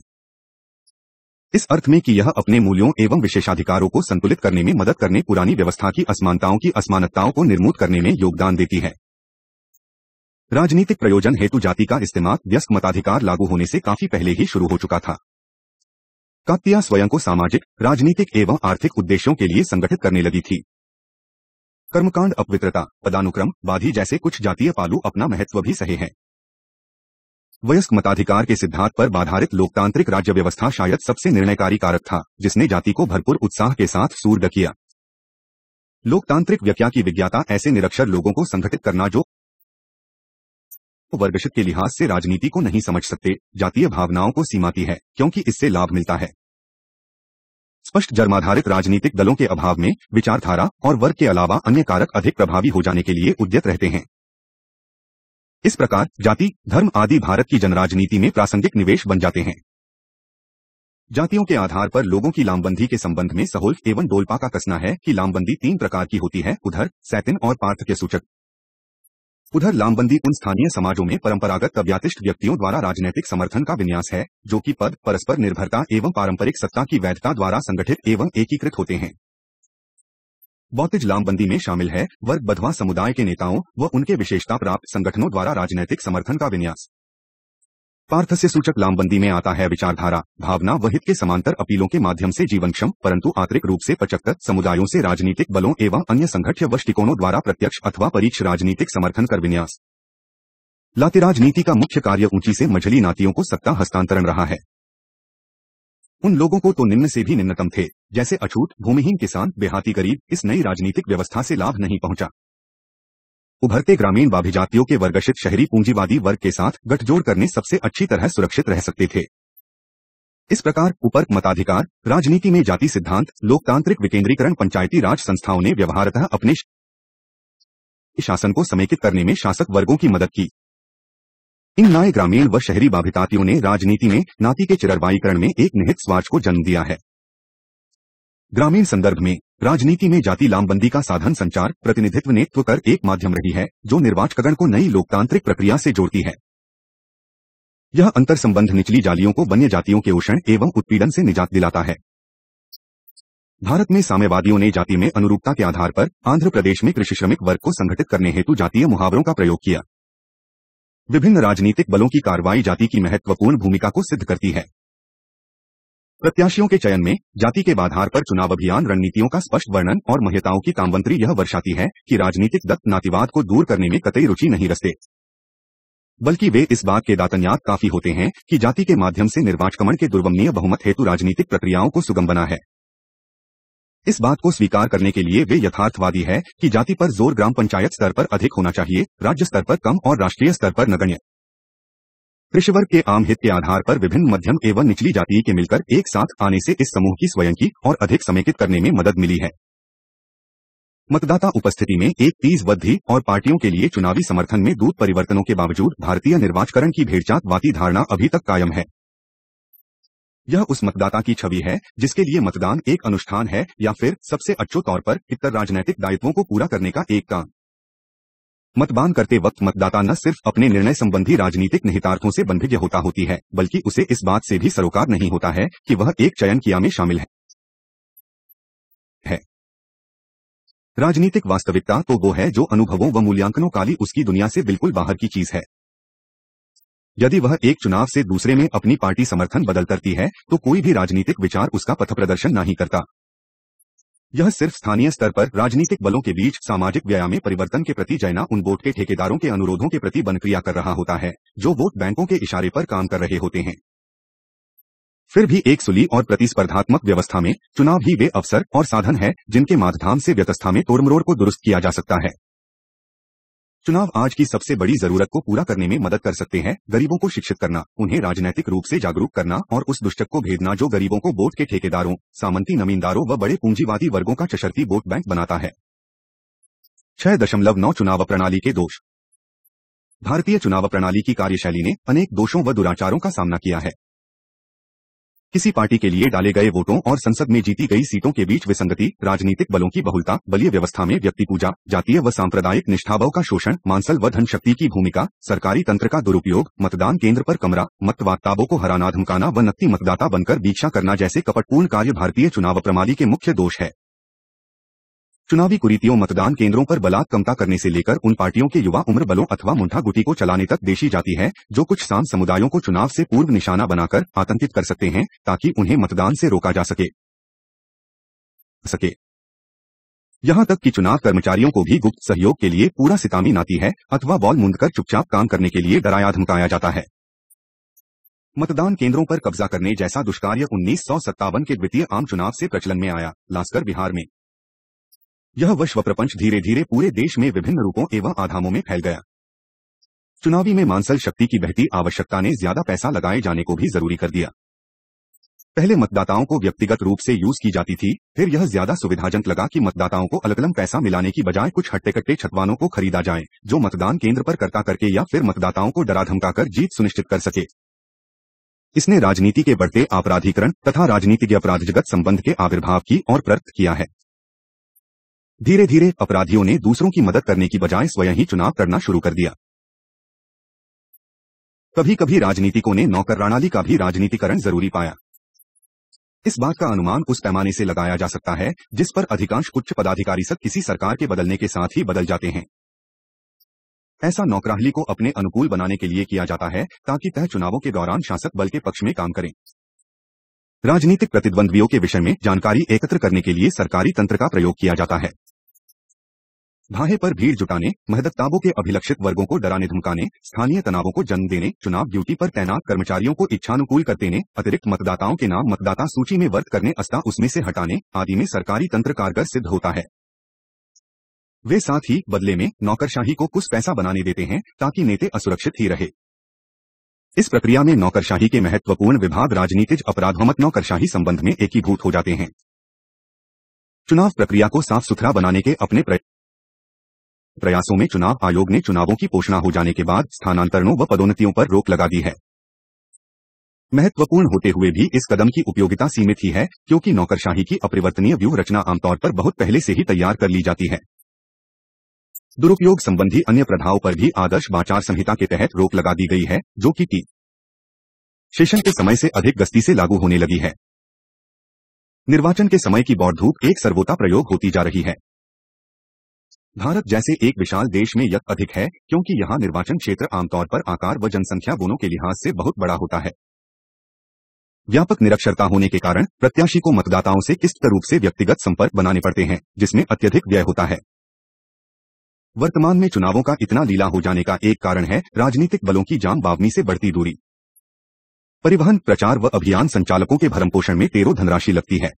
इस अर्थ में कि यह अपने मूल्यों एवं विशेषाधिकारों को संतुलित करने में मदद करने, पुरानी व्यवस्था की असमानताओं को निर्मूल करने में योगदान देती है। राजनीतिक प्रयोजन हेतु जाति का इस्तेमाल वयस्क मताधिकार लागू होने से काफी पहले ही शुरू हो चुका था। काकतीय स्वयं को सामाजिक, राजनीतिक एवं आर्थिक उद्देश्यों के लिए संगठित करने लगी थी। कर्मकांड, अपवित्रता, पदानुक्रम, बाधी जैसे कुछ जातीय पालू अपना महत्व भी सहे हैं। वयस्क मताधिकार के सिद्धांत पर आधारित लोकतांत्रिक राज्य व्यवस्था शायद सबसे निर्णयकारी कारक था जिसने जाति को भरपूर उत्साह के साथ सूर्य किया। लोकतांत्रिक व्याख्या की विज्ञाता ऐसे निरक्षर लोगों को संगठित करना जो वर्गशित के लिहाज से राजनीति को नहीं समझ सकते, जातीय भावनाओं को सीमाती है क्योंकि इससे लाभ मिलता है। स्पष्ट जन्माधारित राजनीतिक दलों के अभाव में विचारधारा और वर्ग के अलावा अन्य कारक अधिक प्रभावी हो जाने के लिए उद्यत रहते हैं। इस प्रकार जाति, धर्म आदि भारत की जनराजनीति में प्रासंगिक निवेश बन जाते हैं। जातियों के आधार पर लोगों की लामबंदी के संबंध में सहोल एवं डोलपा का कसना है कि लामबंदी 3 प्रकार की होती है: उधर, सैतिन और पार्थक्य सूचक। उधर लामबंदी उन स्थानीय समाजों में परंपरागत अव्यातिष्ठ व्यक्तियों द्वारा राजनीतिक समर्थन का विन्यास है जो कि पद, परस्पर निर्भरता एवं पारंपरिक सत्ता की वैधता द्वारा संगठित एवं एकीकृत होते हैं। बौद्धिज लामबंदी में शामिल है वर्ग बंधुआ समुदाय के नेताओं व उनके विशेषता प्राप्त संगठनों द्वारा राजनीतिक समर्थन का विन्यास। पार्थक्य सूचक लामबंदी में आता है विचारधारा, भावना व हित के समांतर अपीलों के माध्यम से जीवनक्षम परंतु आंतरिक रूप से पचक्कर समुदायों से राजनीतिक बलों एवं अन्य संगठ्य व दृष्टिकोणों द्वारा प्रत्यक्ष अथवा परोक्ष राजनीतिक समर्थन कर विन्यास। लाती राजनीति का मुख्य कार्य ऊंची से मझली नातियों को सत्ता हस्तांतरण रहा है। उन लोगों को तो निम्न से भी निम्नतम थे, जैसे अछूत, भूमिहीन किसान, देहाती गरीब, इस नई राजनीतिक व्यवस्था से लाभ नहीं पहुंचा। उभरते ग्रामीण अभिजातियों के वर्गशित शहरी पूंजीवादी वर्ग के साथ गठजोड़ करने सबसे अच्छी तरह सुरक्षित रह सकते थे। इस प्रकार उपरक मताधिकार, राजनीति में जाति सिद्धांत, लोकतांत्रिक विकेंद्रीकरण, पंचायती राज संस्थाओं ने व्यवहारतः अपने शासन को समेकित करने में शासक वर्गों की मदद की। इन नए ग्रामीण व शहरी बाभितातियों ने राजनीति में नाती के चिररबाईकरण में एक निहित स्वार्थ को जन्म दिया है। ग्रामीण संदर्भ में राजनीति में जाति लामबंदी का साधन संचार प्रतिनिधित्व नेतृत्व कर एक माध्यम रही है जो निर्वाचकगण को नई लोकतांत्रिक प्रक्रिया से जोड़ती है। यह अंतर संबंध निचली जातियों को वन्य जातियों के शोषण एवं उत्पीड़न से निजात दिलाता है। भारत में साम्यवादियों ने जाति में अनुरूपता के आधार पर आंध्र प्रदेश में कृषि श्रमिक वर्ग को संगठित करने हेतु जातीय मुहावरों का प्रयोग किया। विभिन्न राजनीतिक बलों की कार्रवाई जाति की महत्वपूर्ण भूमिका को सिद्ध करती है। प्रत्याशियों के चयन में जाति के आधार पर चुनाव अभियान रणनीतियों का स्पष्ट वर्णन और महत्ताओं की कामवंतरी यह दर्शाती है कि राजनीतिक दत्त नातीवाद को दूर करने में कतई रुचि नहीं रखते, बल्कि वे इस बात के दातन्यात काफी होते हैं कि जाति के माध्यम से निर्वाचकमण के दुर्वमनीय बहुमत हेतु राजनीतिक प्रक्रियाओं को सुगम बना है। इस बात को स्वीकार करने के लिए वे यथार्थवादी है कि जाति पर जोर ग्राम पंचायत स्तर पर अधिक होना चाहिए, राज्य स्तर पर कम और राष्ट्रीय स्तर पर नगण्य। कृषि वर्ग के आम हित के आधार पर विभिन्न मध्यम एवं निचली जाति के मिलकर एक साथ आने से इस समूह की स्वयं की और अधिक समेकित करने में मदद मिली है। मतदाता उपस्थिति में एक तेज वृद्धि और पार्टियों के लिए चुनावी समर्थन में दूत परिवर्तनों के बावजूद भारतीय निर्वाचकरण की भेड़चालवादी धारणा अभी तक कायम है। यह उस मतदाता की छवि है जिसके लिए मतदान एक अनुष्ठान है या फिर सबसे अच्छे तौर पर इतर राजनैतिक दायित्वों को पूरा करने का एक काम। मतदान करते वक्त मतदाता न सिर्फ अपने निर्णय संबंधी राजनीतिक निहितार्थों से बंधित होती है, बल्कि उसे इस बात से भी सरोकार नहीं होता है कि वह एक चयन किया में शामिल है। राजनीतिक वास्तविकता तो वो है जो अनुभवों व मूल्यांकनों काली उसकी दुनिया से बिल्कुल बाहर की चीज है। यदि वह एक चुनाव से दूसरे में अपनी पार्टी समर्थन बदल करती है तो कोई भी राजनीतिक विचार उसका पथ प्रदर्शन नहीं करता। यह सिर्फ स्थानीय स्तर पर राजनीतिक बलों के बीच सामाजिक व्यायाम में परिवर्तन के प्रति जयना उन वोट के ठेकेदारों के अनुरोधों के प्रति बनक्रिया कर रहा होता है जो वोट बैंकों के इशारे पर काम कर रहे होते हैं। फिर भी एक सुली और प्रतिस्पर्धात्मक व्यवस्था में चुनाव ही वे अवसर और साधन है जिनके माध्यम से व्यवस्था में तोड़मरोड़ को दुरुस्त किया जा सकता है। चुनाव आज की सबसे बड़ी जरूरत को पूरा करने में मदद कर सकते हैं। गरीबों को शिक्षित करना, उन्हें राजनैतिक रूप से जागरूक करना और उस दुष्टक को भेदना जो गरीबों को वोट के ठेकेदारों, सामंती नमीनदारों व बड़े पूंजीवादी वर्गों का सशर्ती वोट बैंक बनाता है। 6.9 चुनाव प्रणाली के दोष। भारतीय चुनाव प्रणाली की कार्यशैली ने अनेक दोषों व दुराचारों का सामना किया है। किसी पार्टी के लिए डाले गए वोटों और संसद में जीती गई सीटों के बीच विसंगति, राजनीतिक बलों की बहुलता, बलीय व्यवस्था में व्यक्ति पूजा, जातीय व सांप्रदायिक निष्ठाभाव का शोषण, मांसल व धन शक्ति की भूमिका, सरकारी तंत्र का दुरुपयोग, मतदान केंद्र पर कमरा, मतदाताओं को हराना, धमकाना व नकली मतदाता बनकर दीक्षा करना जैसे कपटपूर्ण कार्य भारतीय चुनाव प्रणाली के मुख्य दोष है। चुनावी कुरीतियों, मतदान केंद्रों पर बलात् कमता करने से लेकर उन पार्टियों के युवा उम्र बलों अथवा मुंठा गुटी को चलाने तक देखी जाती है जो कुछ साम समुदायों को चुनाव से पूर्व निशाना बनाकर आतंकित कर सकते हैं ताकि उन्हें मतदान से रोका जा सके। यहां तक कि चुनाव कर्मचारियों को भी गुप्त सहयोग के लिए पूरा सितामी नाती है अथवा बॉल मुंडकर चुपचाप काम करने के लिए डराया धमकाया जाता है। मतदान केंद्रों पर कब्जा करने जैसा दुष्कार्य 1957 के द्वितीय आम चुनाव से प्रचलन में आया, लास्कर बिहार में। यह विश्व प्रपंच धीरे धीरे पूरे देश में विभिन्न रूपों एवं आधामों में फैल गया। चुनावी में मांसल शक्ति की बहती आवश्यकता ने ज्यादा पैसा लगाए जाने को भी जरूरी कर दिया। पहले मतदाताओं को व्यक्तिगत रूप से यूज की जाती थी, फिर यह ज्यादा सुविधाजनक लगा कि मतदाताओं को अलग अलग पैसा मिलाने की बजाय कुछ हट्टे-कट्टे छतवानों को खरीदा जाए जो मतदान केंद्र पर कर्ता करके या फिर मतदाताओं को डरा धमकाकर जीत सुनिश्चित कर सके। इसने राजनीति के बढ़ते आपराधीकरण तथा राजनीतिक अपराधजगत संबंध के आविर्भाव की ओर प्रवृत्त किया है। धीरे धीरे अपराधियों ने दूसरों की मदद करने की बजाय स्वयं ही चुनाव करना शुरू कर दिया। कभी कभी राजनीतिकों ने नौकर प्रणाली का भी राजनीतिकरण जरूरी पाया। इस बात का अनुमान उस पैमाने से लगाया जा सकता है जिस पर अधिकांश उच्च पदाधिकारी सब किसी सरकार के बदलने के साथ ही बदल जाते हैं। ऐसा नौकराहली को अपने अनुकूल बनाने के लिए किया जाता है ताकि तय चुनावों के दौरान शासक बल के पक्ष में काम करें। राजनीतिक प्रतिद्वंद्वियों के विषय में जानकारी एकत्र करने के लिए सरकारी तंत्र का प्रयोग किया जाता है। भाहे पर भीड़ जुटाने, महदत्ताबों के अभिलक्षित वर्गों को डराने धमकाने, स्थानीय तनावों को जन्म देने, चुनाव ड्यूटी पर तैनात कर्मचारियों को इच्छानुकूल कर देने, अतिरिक्त मतदाताओं के नाम मतदाता सूची में वर्त करने अस्थायी उसमें से हटाने आदि में सरकारी तंत्र कारगर सिद्ध होता है। वे साथ ही बदले में नौकरशाही को कुछ पैसा बनाने देते हैं ताकि नेता असुरक्षित ही रहे। इस प्रक्रिया में नौकरशाही के महत्वपूर्ण विभाग राजनीतिक अपराधों नौकरशाही संबंध में एकीभूत हो जाते हैं। चुनाव प्रक्रिया को साफ सुथरा बनाने के अपने प्रयासों में चुनाव आयोग ने चुनावों की घोषणा हो जाने के बाद स्थानांतरणों व पदोन्नतियों पर रोक लगा दी है। महत्वपूर्ण होते हुए भी इस कदम की उपयोगिता सीमित ही है, क्योंकि नौकरशाही की अपरिवर्तनीय व्यूह रचना आमतौर पर बहुत पहले से ही तैयार कर ली जाती है। दुरुपयोग संबंधी अन्य प्रभावों पर भी आदर्श आचार संहिता के तहत रोक लगा दी गई है, जो कि टी सेशन के समय से अधिक गस्ती से लागू होने लगी है। निर्वाचन के समय की बौद्ध एक सर्वोत्तम प्रयोग होती जा रही है। भारत जैसे एक विशाल देश में यह अधिक है, क्योंकि यहाँ निर्वाचन क्षेत्र आमतौर पर आकार व जनसंख्या दोनों के लिहाज से बहुत बड़ा होता है। व्यापक निरक्षरता होने के कारण प्रत्याशी को मतदाताओं से किस रूप से व्यक्तिगत संपर्क बनाने पड़ते हैं, जिसमें अत्यधिक व्यय होता है। वर्तमान में चुनावों का इतना लीला हो जाने का एक कारण है राजनीतिक बलों की जान बावनी से बढ़ती दूरी। परिवहन, प्रचार व अभियान संचालकों के भरण पोषण में तेरो धनराशि लगती है।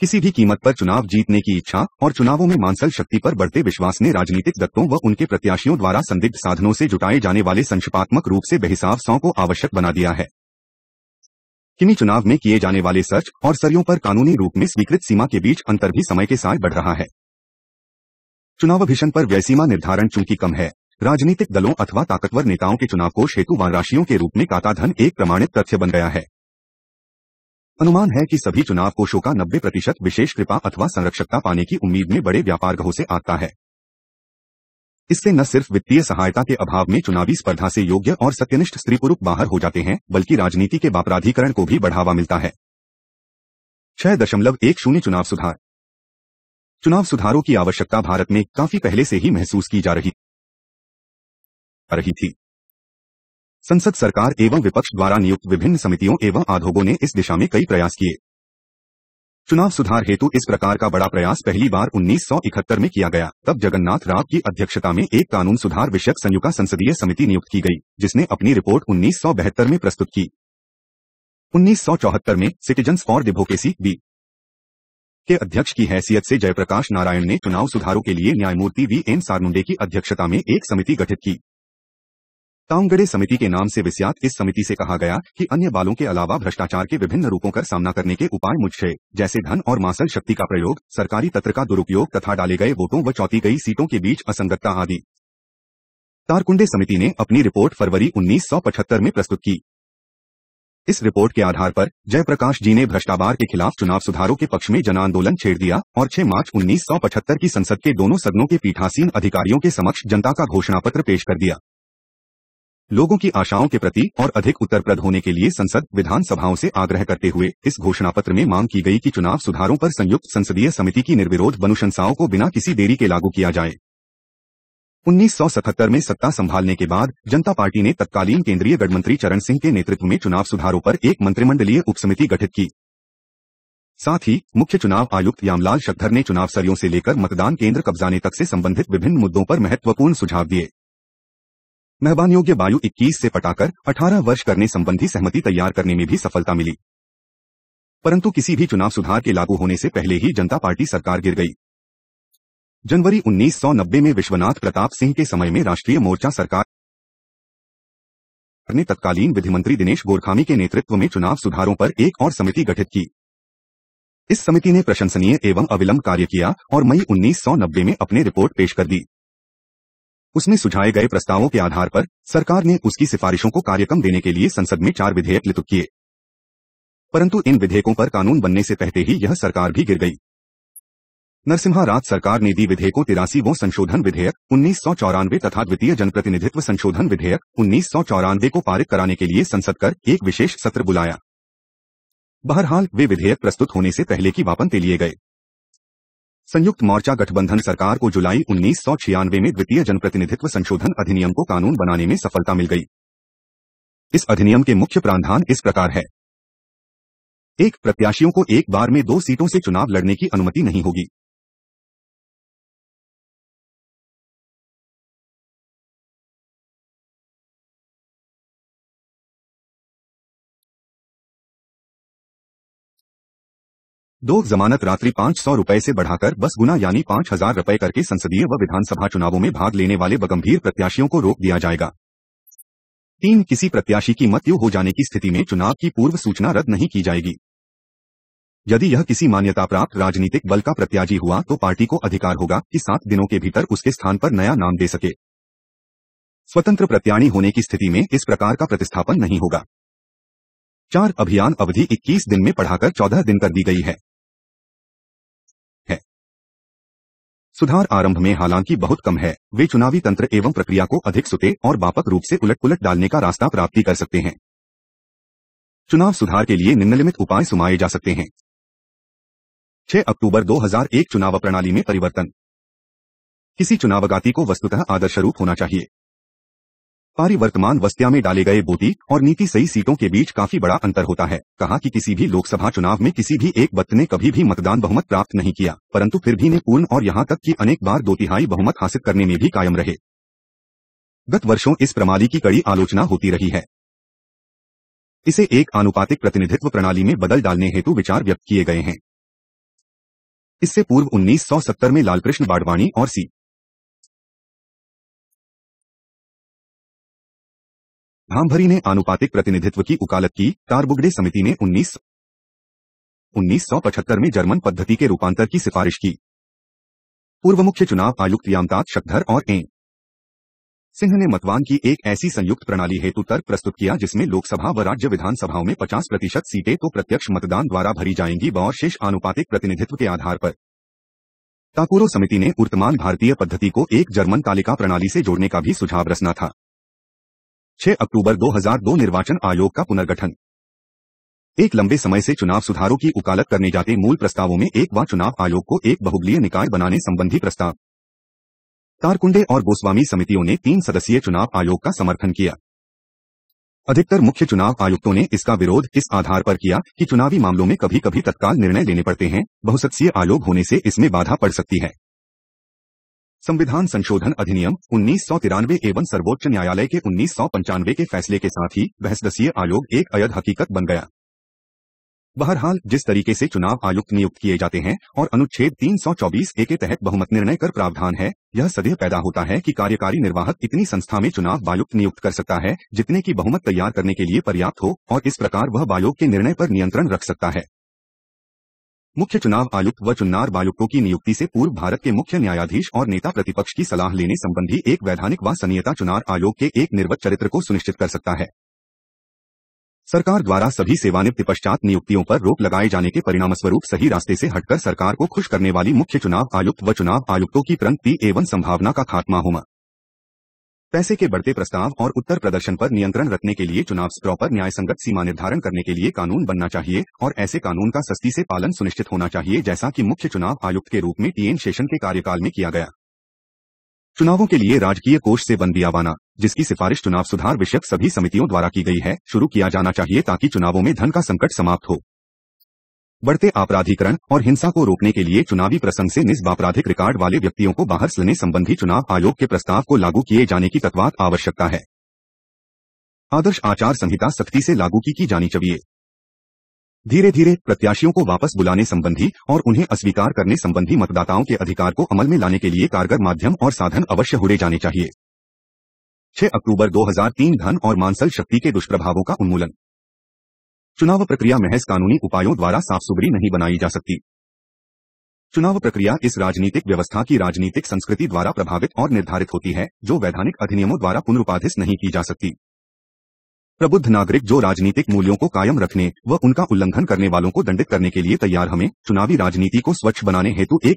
किसी भी कीमत पर चुनाव जीतने की इच्छा और चुनावों में मांसल शक्ति पर बढ़ते विश्वास ने राजनीतिक दलों व उनके प्रत्याशियों द्वारा संदिग्ध साधनों से जुटाए जाने वाले संक्षेपात्मक रूप से बेहिसाब सौ को आवश्यक बना दिया है। किमी चुनाव में किए जाने वाले सर्च और सर्यों पर कानूनी रूप में स्वीकृत सीमा के बीच अंतर भी समय के साथ बढ़ रहा है। चुनाव अभियान पर व्यय सीमा निर्धारण चूंकि कम है, राजनीतिक दलों अथवा ताकतवर नेताओं के चुनाव कोष हेतु राशियों के रूप में काता धन एक प्रमाणित तथ्य बन गया है। अनुमान है कि सभी चुनाव कोषों का 90% विशेष कृपा अथवा संरक्षकता पाने की उम्मीद में बड़े व्यापार ग्रहों से आता है। इससे न सिर्फ वित्तीय सहायता के अभाव में चुनावी स्पर्धा से योग्य और सत्यनिष्ठ स्त्री पुरुष बाहर हो जाते हैं, बल्कि राजनीति के अपराधीकरण को भी बढ़ावा मिलता है। 6.10 चुनाव सुधारों की आवश्यकता भारत में काफी पहले से ही महसूस की जा रही थी। संसद, सरकार एवं विपक्ष द्वारा नियुक्त विभिन्न समितियों एवं आयोगों ने इस दिशा में कई प्रयास किए। चुनाव सुधार हेतु इस प्रकार का बड़ा प्रयास पहली बार 1971 में किया गया। तब जगन्नाथ राव की अध्यक्षता में एक कानून सुधार विषयक संयुक्त संसदीय समिति नियुक्त की गई, जिसने अपनी रिपोर्ट 1972 में प्रस्तुत की। 1974 में सिटीजन्स फॉर डेमोक्रेसी बी के अध्यक्ष की हैसियत से जयप्रकाश नारायण ने चुनाव सुधारों के लिए न्यायमूर्ति V.N. सारमुंडे की अध्यक्षता में एक समिति गठित की। तांगड़े समिति के नाम से विख्यात इस समिति से कहा गया कि अन्य बालों के अलावा भ्रष्टाचार के विभिन्न रूपों का सामना करने के उपाय मुझसे, जैसे धन और मांसल शक्ति का प्रयोग, सरकारी तंत्र का दुरुपयोग तथा डाले गए वोटों व चौथी गई सीटों के बीच असंगतता आदि। तारकुंडे समिति ने अपनी रिपोर्ट फरवरी 1975 में प्रस्तुत की। इस रिपोर्ट के आधार पर जयप्रकाश जी ने भ्रष्टाचार के खिलाफ चुनाव सुधारों के पक्ष में जन आंदोलन छेड़ दिया और 6 मार्च 1975 की संसद के दोनों सदनों के पीठासीन अधिकारियों के समक्ष जनता का घोषणा पत्र पेश कर दिया। लोगों की आशाओं के प्रति और अधिक उत्तरप्रद होने के लिए संसद, विधानसभाओं से आग्रह करते हुए इस घोषणा पत्र में मांग की गई कि चुनाव सुधारों पर संयुक्त संसदीय समिति की निर्विरोध अनुशंसाओं को बिना किसी देरी के लागू किया जाए। 1977 में सत्ता संभालने के बाद जनता पार्टी ने तत्कालीन केंद्रीय गृह मंत्री चरण सिंह के नेतृत्व में चुनाव सुधारों पर एक मंत्रिमंडलीय उपसमिति गठित की। साथ ही मुख्य चुनाव आयुक्त यामलाल शक्धर ने चुनाव सरियों से लेकर मतदान केंद्र कब्जाने तक से संबंधित विभिन्न मुद्दों पर महत्वपूर्ण सुझाव दिए। मेहमान योग्य वायु 21 से पटाकर 18 वर्ष करने संबंधी सहमति तैयार करने में भी सफलता मिली, परंतु किसी भी चुनाव सुधार के लागू होने से पहले ही जनता पार्टी सरकार गिर गई। जनवरी 1990 में विश्वनाथ प्रताप सिंह के समय में राष्ट्रीय मोर्चा सरकार ने तत्कालीन विधि मंत्री दिनेश गोरखामी के नेतृत्व में चुनाव सुधारों पर एक और समिति गठित की। इस समिति ने प्रशंसनीय एवं अविलंब कार्य किया और मई 1990 में अपनी रिपोर्ट पेश कर दी। उसमें सुझाए गए प्रस्तावों के आधार पर सरकार ने उसकी सिफारिशों को कार्यक्रम देने के लिए संसद में 4 विधेयक लिखित किए, परंतु इन विधेयकों पर कानून बनने से पहले ही यह सरकार भी गिर गई। नरसिम्हा राज सरकार ने दी विधेयकों 83वां संशोधन विधेयक 1994 तथा द्वितीय जनप्रतिनिधित्व संशोधन विधेयक 1994 को पारित कराने के लिए संसद कर एक विशेष सत्र बुलाया। बहरहाल वे विधेयक प्रस्तुत होने से पहले की वापस लिए गए। संयुक्त मोर्चा गठबंधन सरकार को जुलाई 1996 में द्वितीय जनप्रतिनिधित्व संशोधन अधिनियम को कानून बनाने में सफलता मिल गई। इस अधिनियम के मुख्य प्रावधान इस प्रकार है। 1. प्रत्याशियों को एक बार में 2 सीटों से चुनाव लड़ने की अनुमति नहीं होगी। 2. जमानत रात्रि 500 रुपए से बढ़ाकर 10 गुना यानी 5000 रुपए करके संसदीय व विधानसभा चुनावों में भाग लेने वाले गंभीर प्रत्याशियों को रोक दिया जाएगा। 3. किसी प्रत्याशी की मृत्यु हो जाने की स्थिति में चुनाव की पूर्व सूचना रद्द नहीं की जाएगी। यदि यह किसी मान्यता प्राप्त राजनीतिक बल का प्रत्याशी हुआ तो पार्टी को अधिकार होगा कि 7 दिनों के भीतर उसके स्थान पर नया नाम दे सके। स्वतंत्र प्रत्याशी होने की स्थिति में इस प्रकार का प्रतिस्थापन नहीं होगा। 4 अभियान अवधि 21 दिन में बढ़ाकर 14 दिन कर दी गई है। सुधार आरंभ में हालांकि बहुत कम है, वे चुनावी तंत्र एवं प्रक्रिया को अधिक सुते और व्यापक रूप से उलट-पुलट डालने का रास्ता प्राप्ति कर सकते हैं। चुनाव सुधार के लिए निम्नलिखित उपाय सुझाए जा सकते हैं। 6 अक्टूबर 2001 चुनाव प्रणाली में परिवर्तन। किसी चुनावगाती को वस्तुतः आदर्श रूप होना चाहिए। वर्तमान वस्त्या में डाले गए बोती और नीति सही सीटों के बीच काफी बड़ा अंतर होता है। कहा कि किसी भी लोकसभा चुनाव में किसी भी एक वक्त ने कभी भी मतदान बहुमत प्राप्त नहीं किया, परंतु फिर भी ने पूर्ण और यहां तक कि अनेक बार 2/3 बहुमत हासिल करने में भी कायम रहे। गत वर्षों इस प्रणाली की कड़ी आलोचना होती रही है। इसे एक आनुपातिक प्रतिनिधित्व प्रणाली में बदल डालने हेतु विचार व्यक्त किए गए हैं। इससे पूर्व 1970 में लालकृष्ण बाडवानी और सी भामभरी ने आनुपातिक प्रतिनिधित्व की वकालत की। तारबुगडे समिति ने 1975 में जर्मन पद्धति के रूपांतर की सिफारिश की। पूर्व मुख्य चुनाव आयुक्त यामतात शक्धर और ए सिंह ने मतदान की एक ऐसी संयुक्त प्रणाली हेतु तर्क प्रस्तुत किया जिसमें लोकसभा व राज्य विधानसभाओं में 50% सीटें तो प्रत्यक्ष मतदान द्वारा भरी जाएंगी और शेष आनुपातिक प्रतिनिधित्व के आधार पर। ताकुरो समिति ने वर्तमान भारतीय पद्धति को एक जर्मन तालिका प्रणाली से जोड़ने का भी सुझाव रचना था। 6 अक्टूबर 2002 निर्वाचन आयोग का पुनर्गठन। एक लंबे समय से चुनाव सुधारों की वकालत करने जाते मूल प्रस्तावों में एक व चुनाव आयोग को एक बहुबलीय निकाय बनाने संबंधी प्रस्ताव। तारकुंडे और गोस्वामी समितियों ने 3 सदस्यीय चुनाव आयोग का समर्थन किया। अधिकतर मुख्य चुनाव आयुक्तों ने इसका विरोध इस आधार पर किया कि चुनावी मामलों में कभी कभी तत्काल निर्णय लेने पड़ते हैं, बहुसदस्यीय आयोग होने से इसमें बाधा पड़ सकती है। संविधान संशोधन अधिनियम 1993 एवं सर्वोच्च न्यायालय के 1995 के फैसले के साथ ही बहुसदस्यीय आयोग एक अयद हकीकत बन गया। बहरहाल जिस तरीके से चुनाव आयुक्त नियुक्त किए जाते हैं और अनुच्छेद 324A के तहत बहुमत निर्णय कर प्रावधान है, यह सदैव पैदा होता है कि कार्यकारी निर्वाहक इतनी संस्था में चुनाव आयुक्त नियुक्त कर सकता है जितने की बहुमत तैयार करने के लिए पर्याप्त हो और इस प्रकार वह आयोग के निर्णय पर नियंत्रण रख सकता है। मुख्य चुनाव आयुक्त व चुनाव आयुक्तों की नियुक्ति से पूर्व भारत के मुख्य न्यायाधीश और नेता प्रतिपक्ष की सलाह लेने संबंधी एक वैधानिक व संयता चुनाव आयोग के एक निर्वत चरित्र को सुनिश्चित कर सकता है। सरकार द्वारा सभी सेवानिवृत्ति पश्चात नियुक्तियों पर रोक लगाए जाने के परिणामस्वरूप सही रास्ते से हटकर सरकार को खुश करने वाली मुख्य चुनाव आयुक्त व चुनाव आयुक्तों की क्रांति एवं संभावना का खात्मा होगा। पैसे के बढ़ते प्रस्ताव और उत्तर प्रदर्शन पर नियंत्रण रखने के लिए चुनाव सत्रों पर न्यायसंगत सीमा निर्धारण करने के लिए कानून बनना चाहिए और ऐसे कानून का सख्ती से पालन सुनिश्चित होना चाहिए जैसा कि मुख्य चुनाव आयुक्त के रूप में टीएन शेषन के कार्यकाल में किया गया। चुनावों के लिए राजकीय कोष से बंद दियावाना, जिसकी सिफारिश चुनाव सुधार विषयक सभी समितियों द्वारा की गई है, शुरू किया जाना चाहिए ताकि चुनावों में धन का संकट समाप्त हो। बढ़ते आपराधिकरण और हिंसा को रोकने के लिए चुनावी प्रसंग से निस्बत आपराधिक रिकॉर्ड वाले व्यक्तियों को बाहर लेने संबंधी चुनाव आयोग के प्रस्ताव को लागू किए जाने की तत्काल आवश्यकता है। आदर्श आचार संहिता सख्ती से लागू की जानी चाहिए। धीरे धीरे प्रत्याशियों को वापस बुलाने संबंधी और उन्हें अस्वीकार करने संबंधी मतदाताओं के अधिकार को अमल में लाने के लिए कारगर माध्यम और साधन अवश्य होने जाने चाहिए। 6 अक्टूबर 2003 धन और मानसिक शक्ति के दुष्प्रभावों का उन्मूलन। चुनाव प्रक्रिया महज कानूनी उपायों द्वारा साफ सुथरी नहीं बनाई जा सकती। चुनाव प्रक्रिया इस राजनीतिक व्यवस्था की राजनीतिक संस्कृति द्वारा प्रभावित और निर्धारित होती है जो वैधानिक अधिनियमों द्वारा पुनरुत्पादित नहीं की जा सकती। प्रबुद्ध नागरिक जो राजनीतिक मूल्यों को कायम रखने व उनका उल्लंघन करने वालों को दंडित करने के लिए तैयार हमें चुनावी राजनीति को स्वच्छ बनाने हेतु एक